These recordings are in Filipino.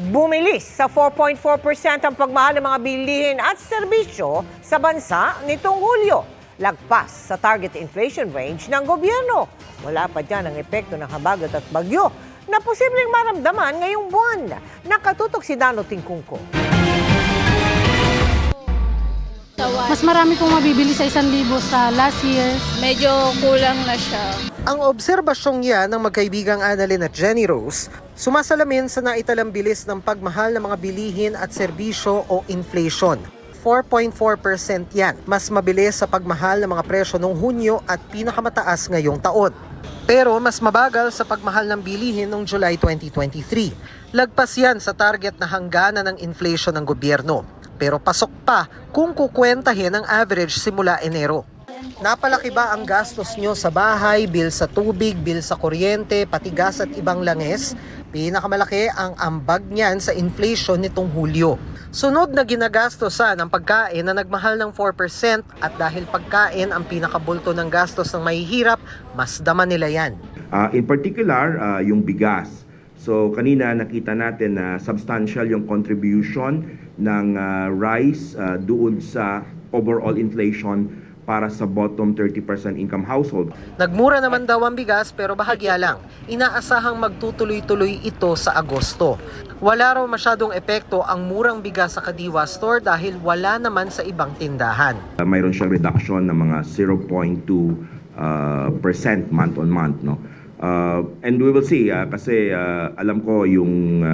Bumilis sa 4.4% ang pagmahal ng mga bilihin at serbisyo sa bansa nitong Hulyo. Lagpas sa target inflation range ng gobyerno. Wala pa dyan ang epekto ng habagat at bagyo na posibleng maramdaman ngayong buwan. Nakatutok si Dano Tingkungko. Mas marami pong mabibili sa 1,000 sa last year. Medyo kulang na siya. Ang obserbasyong yan ng magkaibigang Annalyn at Jenny Rose, sumasalamin sa naitalang bilis ng pagmahal ng mga bilihin at serbisyo o inflation. 4.4% yan, mas mabilis sa pagmahal ng mga presyo noong Hunyo at pinakamataas ngayong taon. Pero mas mabagal sa pagmahal ng bilihin noong July 2023. Lagpas yan sa target na hangganan ng inflation ng gobyerno. Pero pasok pa kung kukwentahin ang average simula Enero. Napalaki ba ang gastos nyo sa bahay, bill sa tubig, bill sa kuryente, pati gas at ibang langis? Pinakamalaki ang ambag niyan sa inflation nitong Hulyo. Sunod na ginagastosan ang pagkain na nagmahal ng 4% at dahil pagkain ang pinakabulto ng gastos ng mahihirap, mas dama nila yan. In particular, yung bigas. So kanina nakita natin na substantial yung contribution ng rice doon sa overall inflation para sa bottom 30% income household. Nagmura naman daw ang bigas pero bahagya lang. Inaasahang magtutuloy-tuloy ito sa Agosto. Wala raw masyadong epekto ang murang bigas sa Kadiwa Store dahil wala naman sa ibang tindahan. Mayroon siyang reduction ng mga 0.2% month on month, no? And we will see kasi alam ko yung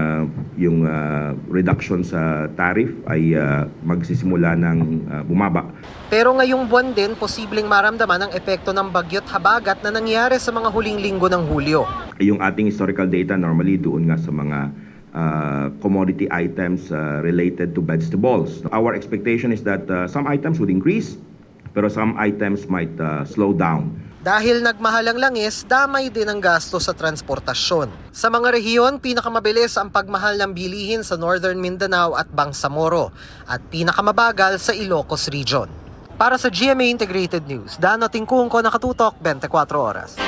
reduction sa tariff ay magsisimula ng bumaba. Pero ngayong buwan din, posibleng maramdaman ang epekto ng bagyo't habagat na nangyari sa mga huling linggo ng Hulyo. Yung ating historical data normally doon nga sa mga commodity items related to vegetables. Our expectation is that some items would increase, pero some items might slow down. Dahil nagmahal ang langis, damay din ang gasto sa transportasyon. Sa mga rehiyon, pinakamabilis ang pagmahal ng bilihin sa Northern Mindanao at Bangsamoro at pinakamabagal sa Ilocos Region. Para sa GMA Integrated News, Dano Tingkungko, nakatutok 24 oras.